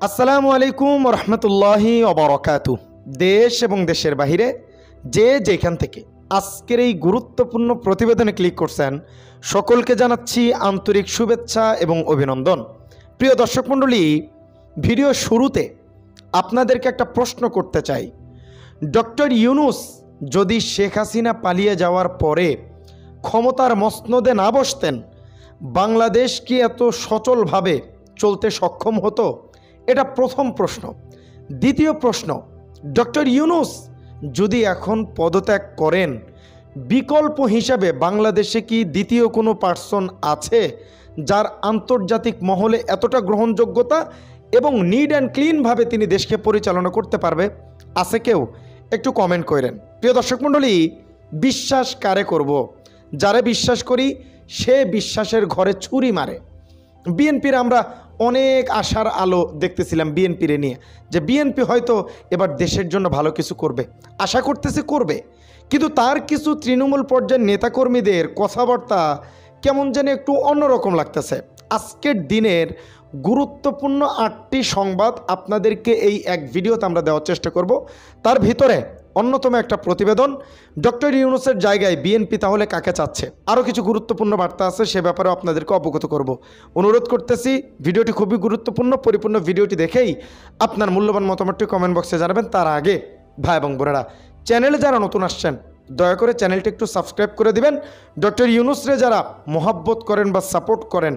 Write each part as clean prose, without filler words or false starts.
আসসালামু আলাইকুম রহমতুল্লাহি ওবারাকাতু। দেশ এবং দেশের বাহিরে যে যেখান থেকে আজকের এই গুরুত্বপূর্ণ প্রতিবেদনে ক্লিক করছেন সকলকে জানাচ্ছি আন্তরিক শুভেচ্ছা এবং অভিনন্দন। প্রিয় দর্শক মণ্ডলী, ভিডিও শুরুতে আপনাদেরকে একটা প্রশ্ন করতে চাই। ডক্টর ইউনূস যদি শেখ হাসিনা পালিয়ে যাওয়ার পরে ক্ষমতার মসনদে না বসতেন, বাংলাদেশ কি এত সচলভাবে চলতে সক্ষম হতো? এটা প্রথম প্রশ্ন। দ্বিতীয় প্রশ্ন, ডক্টর ইউনূস যদি এখন পদত্যাগ করেন, বিকল্প হিসাবে বাংলাদেশে কি দ্বিতীয় কোনো পার্সন আছে যার আন্তর্জাতিক মহলে এতটা গ্রহণযোগ্যতা এবং নিট অ্যান্ড ক্লিনভাবে তিনি দেশকে পরিচালনা করতে পারবে? আছে কেউ? একটু কমেন্ট করেন। প্রিয় দর্শক মণ্ডলী, বিশ্বাস কারে করব? যারা বিশ্বাস করি সে বিশ্বাসের ঘরে ছুরি মারে। বিএনপির আমরা অনেক আশার আলো দেখতেছিলাম বিএনপিরে নিয়ে, যে বিএনপি হয়তো এবার দেশের জন্য ভালো কিছু করবে, আশা করতেছে করবে। কিন্তু তার কিছু তৃণমূল পর্যায়ের নেতাকর্মীদের কথাবার্তা কেমন যেন একটু অন্যরকম লাগতেছে। আজকের দিনের গুরুত্বপূর্ণ 8টি সংবাদ আপনাদেরকে এই এক ভিডিওতে আমরা দেওয়ার চেষ্টা করব। তার ভিতরে অন্যতম একটা প্রতিবেদন, ডক্টর ইউনূসের জায়গায় বিএনপি তাহলে কাকে চাচ্ছে। আরও কিছু গুরুত্বপূর্ণ বার্তা আছে, সে ব্যাপারে আপনাদেরকে অবগত করব। অনুরোধ করতেছি, ভিডিওটি খুবই গুরুত্বপূর্ণ। পরিপূর্ণ ভিডিওটি দেখেই আপনার মূল্যবান মতামতটি কমেন্ট বক্সে জানাবেন। তার আগে ভাই এবং বোনেরা, চ্যানেলে যারা নতুন আসছেন দয়া করে চ্যানেলটি একটু সাবস্ক্রাইব করে দিবেন। ডক্টর ইউনূসরে যারা মোহাব্বত করেন বা সাপোর্ট করেন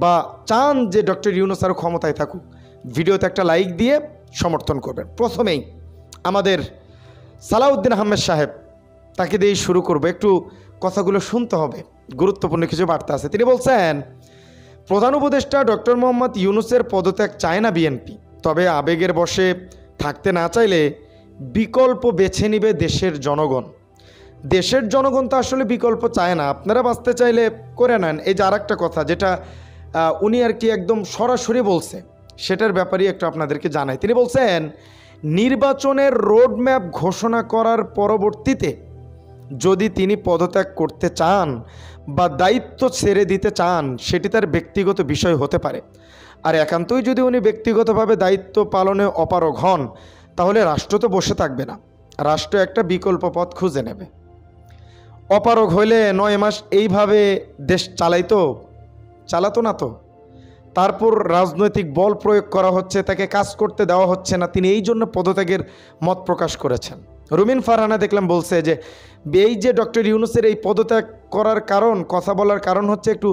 বা চান যে ডক্টর ইউনূস আরও ক্ষমতায় থাকুক, ভিডিওতে একটা লাইক দিয়ে সমর্থন করবেন। প্রথমেই আমাদের সালাউদ্দিন আহমেদ সাহেব, তাকে দিয়েই শুরু করবো। একটু কথাগুলো শুনতে হবে, গুরুত্বপূর্ণ কিছু বার্তা আছে। তিনি বলছেন, প্রধান উপদেষ্টা ডক্টর মোহাম্মদ ইউনূসের পদত্যাগ চায় না বিএনপি, তবে আবেগের বশে থাকতে না চাইলে বিকল্প বেছে নিবে দেশের জনগণ। দেশের জনগণ তো আসলে বিকল্প চায় না, আপনারা বাঁচতে চাইলে করে নেন। এই যে আর একটা কথা যেটা উনি আর কি একদম সরাসরি বলছে, সেটার ব্যাপারে একটু আপনাদেরকে জানাই। তিনি বলছেন, নির্বাচনের রোডম্যাপ ঘোষণা করার পরবর্তীতে যদি তিনি পদত্যাগ করতে চান বা দায়িত্ব ছেড়ে দিতে চান, সেটি তার ব্যক্তিগত বিষয় হতে পারে। আর একান্তই যদি উনি ব্যক্তিগতভাবে দায়িত্ব পালনে অপারগ হন, তাহলে রাষ্ট্র তো বসে থাকবে না, রাষ্ট্র একটা বিকল্প পথ খুঁজে নেবে। অপারগ হইলে 9 মাস এইভাবে দেশ চালাতো না তো। তারপর রাজনৈতিক বল প্রয়োগ করা হচ্ছে, তাকে কাজ করতে দেওয়া হচ্ছে না, তিনি এই জন্য পদত্যাগের মত প্রকাশ করেছেন। রুমিন ফারহানা দেখলাম বলছে যে এই যে ডক্টর ইউনূসের এই পদত্যাগ করার কারণ, কথা বলার কারণ হচ্ছে একটু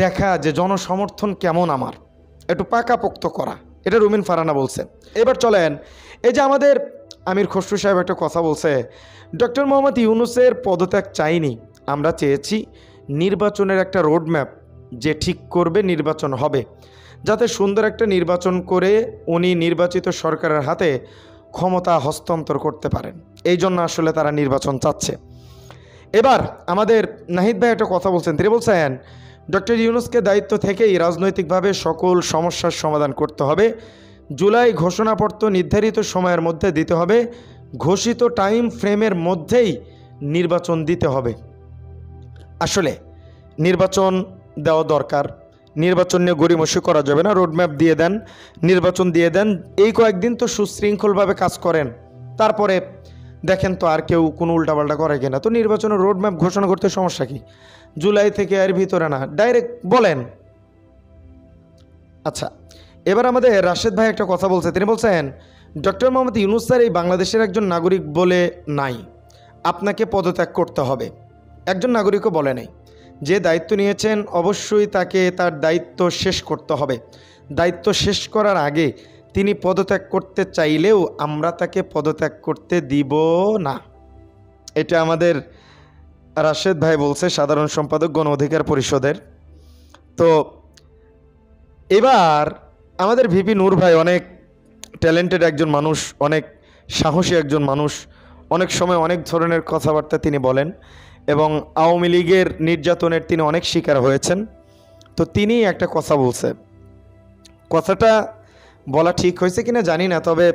দেখা যে জনসমর্থন কেমন, আমার একটু পাকাপোক্ত করা। এটা রুমিন ফারহানা বলছে। এবার চলেন, এই যে আমাদের আমির খসরু সাহেব একটা কথা বলছে, ডক্টর মোহাম্মদ ইউনূসের পদত্যাগ চাইনি, আমরা চেয়েছি নির্বাচনের একটা রোডম্যাপ যে ঠিক করবে নির্বাচন হবে, যাতে সুন্দর একটা নির্বাচন করে উনি নির্বাচিত সরকারের হাতে ক্ষমতা হস্তান্তর করতে পারেন। এই জন্য আসলে তারা নির্বাচন চাচ্ছে। এবার আমাদের নাহিদ ভাই একটা কথা বলছেন। তিনি বলছেন, ডক্টর ইউনূসকে দায়িত্ব থেকেই রাজনৈতিকভাবে সকল সমস্যার সমাধান করতে হবে। জুলাই ঘোষণাপত্র নির্ধারিত সময়ের মধ্যে দিতে হবে, ঘোষিত টাইম ফ্রেমের মধ্যেই নির্বাচন দিতে হবে। আসলে নির্বাচন দেওয়া দরকার, নির্বাচন নিয়ে গড়িমসি করা যাবে না। রোডম্যাপ দিয়ে দেন, নির্বাচন দিয়ে দেন, এই কয়েকদিন তো সুশৃঙ্খলভাবে কাজ করেন, তারপরে দেখেন তো আর কেউ কোনো উল্টাপাল্টা করে কিনা। তো নির্বাচনের রোডম্যাপ ঘোষণা করতে সমস্যা কি? জুলাই থেকে এর ভিতরে না, ডাইরেক্ট বলেন। আচ্ছা, এবার আমাদের রাশেদ ভাই একটা কথা বলছে। তিনি বলছেন, ডক্টর মোহাম্মদ ইউনূস স্যার এই বাংলাদেশের একজন নাগরিক বলে নাই, আপনাকে পদত্যাগ করতে হবে। একজন নাগরিকও বলে নাই। যে দায়িত্ব নিয়েছেন অবশ্যই তাকে তার দায়িত্ব শেষ করতে হবে। দায়িত্ব শেষ করার আগে তিনি পদত্যাগ করতে চাইলেও আমরা তাকে পদত্যাগ করতে দিব না। এটা আমাদের রাশেদ ভাই বলছে, সাধারণ সম্পাদক গণ অধিকার পরিষদের। তো এবার আমাদের ভিপি নূর ভাই অনেক ট্যালেন্টেড একজন মানুষ, অনেক সাহসী একজন মানুষ, অনেক সময় অনেক ধরনের কথাবার্তা তিনি বলেন এবং আওয়ামী লীগের নির্যাতনের তিনি অনেক শিকার হয়েছেন। তো তিনি একটা কথা বলছে, কথাটা বলা ঠিক হয়েছে কিনা জানি না, তবে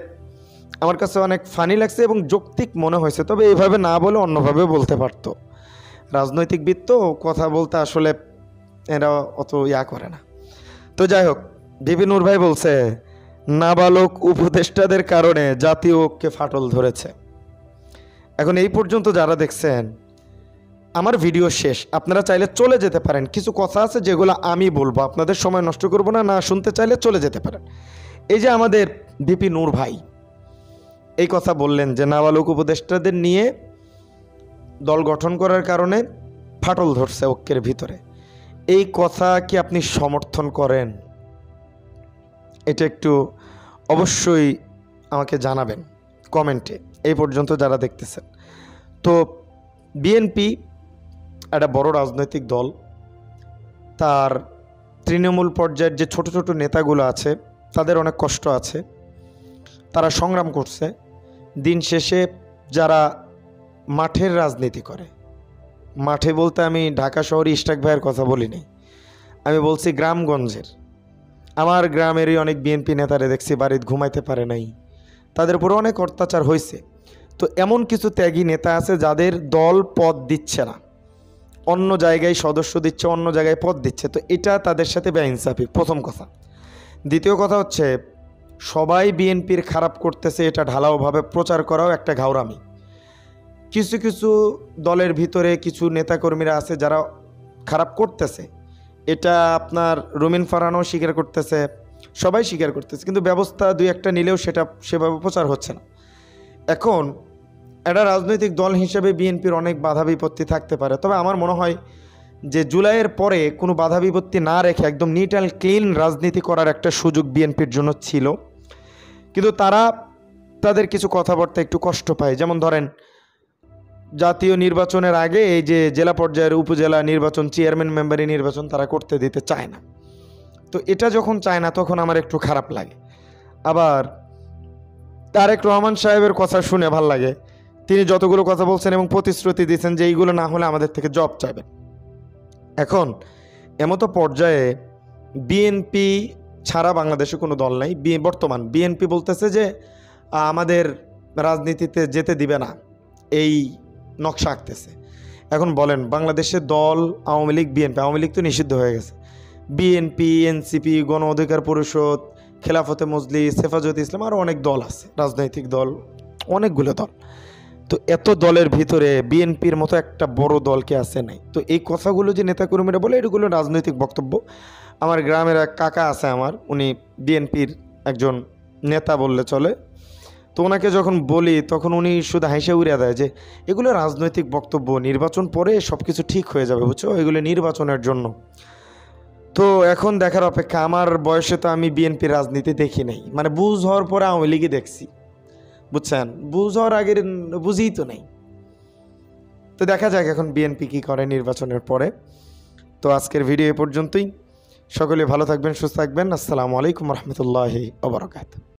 আমার কাছে অনেক ফানি লাগছে এবং যৌক্তিক মনে হয়েছে। তবে এইভাবে না বলে অন্যভাবে বলতে পারতো। রাজনৈতিকবিদ তো কথা বলতে আসলে এরা অত করে না। তো যাই হোক, ভিপি নূর ভাই বলছে, নাবালক উপদেষ্টাদের কারণে জাতীয় ঐক্যে ফাটল ধরেছে। এখন এই পর্যন্ত যারা দেখছেন, আমার ভিডিও শেষ, আপনারা চাইলে চলে যেতে পারেন। কিছু কথা আছে যেগুলো আমি বলবো, আপনাদের সময় নষ্ট করব না, না শুনতে চাইলে চলে যেতে পারেন। এই যে আমাদের বিপি নূর ভাই এই কথা বললেন যে নাবালক উপদেষ্টাদের নিয়ে দল গঠন করার কারণে ফাটল ধরছে ঐক্যের ভিতরে, এই কথা কি আপনি সমর্থন করেন? এটা একটু অবশ্যই আমাকে জানাবেন কমেন্টে, এই পর্যন্ত যারা দেখতেছেন। তো বিএনপি একটা বড় রাজনৈতিক দল, তার তৃণমূল পর্যায়ের যে ছোট ছোট নেতাগুলো আছে তাদের অনেক কষ্ট আছে, তারা সংগ্রাম করছে। দিন শেষে যারা মাঠের রাজনীতি করে, মাঠে বলতে আমি ঢাকা শহরে ইশতাক ভাইয়ের কথা বলি নাই, আমি বলছি গ্রামগঞ্জের। আমার গ্রামেরই অনেক বিএনপি নেতারে দেখছি বাড়িতে ঘুমাইতে পারে নাই, তাদের উপরে অনেক অত্যাচার হয়েছে। তো এমন কিছু ত্যাগী নেতা আছে যাদের দল পদ দিচ্ছে না, অন্য জায়গায় সদস্য দিচ্ছে, অন্য জায়গায় পদ দিচ্ছে। তো এটা তাদের সাথে বেইনসাফি, প্রথম কথা। দ্বিতীয় কথা হচ্ছে, সবাই বিএনপির খারাপ করতেছে এটা ঢালাওভাবে প্রচার করাও একটা ঘাউরামি। কিছু কিছু দলের ভিতরে কিছু নেতাকর্মীরা আছে যারা খারাপ করতেছে, এটা আপনার রুমিন ফারহানও স্বীকার করতেছে, সবাই স্বীকার করতেছে, কিন্তু ব্যবস্থা দুই একটা নিলেও সেটা সেভাবে প্রচার হচ্ছে না। এখন একটা রাজনৈতিক দল হিসেবে বিএনপির অনেক বাধা বিপত্তি থাকতে পারে, তবে আমার মনে হয় যে জুলাইয়ের পরে কোনো বাধা বিপত্তি না রেখে একদম নিট অ্যান্ড ক্লিন রাজনীতি করার একটা সুযোগ বিএনপির জন্য ছিল। কিন্তু তারা তাদের কিছু কথাবার্তা একটু কষ্ট পায়। যেমন ধরেন, জাতীয় নির্বাচনের আগে এই যে জেলা পর্যায়ের উপজেলা নির্বাচন, চেয়ারম্যান মেম্বারি নির্বাচন তারা করতে দিতে চায় না। তো এটা যখন চায় না তখন আমার একটু খারাপ লাগে। আবার তারেক রহমান সাহেবের কথা শুনে ভাল লাগে, তিনি যতগুলো কথা বলছেন এবং প্রতিশ্রুতি দিয়েছেন যে এইগুলো না হলে আমাদের থেকে জব চাইবেন। এখন এমতো পর্যায়ে বিএনপি ছাড়া বাংলাদেশে কোনো দল নাই। বর্তমান বিএনপি বলতেছে যে আমাদের রাজনীতিতে যেতে দিবে না, এই নকশা আঁকতেছে। এখন বলেন, বাংলাদেশের দল আওয়ামী লীগ, বিএনপি, আওয়ামী লীগ তো নিষিদ্ধ হয়ে গেছে, বিএনপি, এনসিপি, গণ অধিকার পরিষদ, খেলাফতে মজলিস, হেফাজতে ইসলাম, আরও অনেক দল আছে, রাজনৈতিক দল অনেকগুলো দল। তো এত দলের ভিতরে বিএনপির মতো একটা বড় দলকে আছে নাই। তো এই কথাগুলো যে নেতাকর্মীরা বলে, এগুলো রাজনৈতিক বক্তব্য। আমার গ্রামের এক কাকা আছে আমার, উনি বিএনপির একজন নেতা বললে চলে। তো ওনাকে যখন বলি তখন উনি শুধু হাসি উড়িয়ে দেয় যে এগুলো রাজনৈতিক বক্তব্য, নির্বাচন পরে সব কিছু ঠিক হয়ে যাবে, বুঝছো, এগুলো নির্বাচনের জন্য। তো এখন দেখার অপেক্ষা। আমার বয়সে তো আমি বিএনপির রাজনীতি দেখি নাই, মানে বুঝ হওয়ার পরে আওয়ামী লীগই দেখছি, বুঝছেন, বুঝ হওয়ার আগের বুঝিই তো নেই। তো দেখা যাক এখন বিএনপি কী করে নির্বাচনের পরে। তো আজকের ভিডিও এ পর্যন্তই। সকলে ভালো থাকবেন, সুস্থ থাকবেন। আসসালামু আলাইকুম রহমতুল্লাহি ওয়া বারাকাতুহু।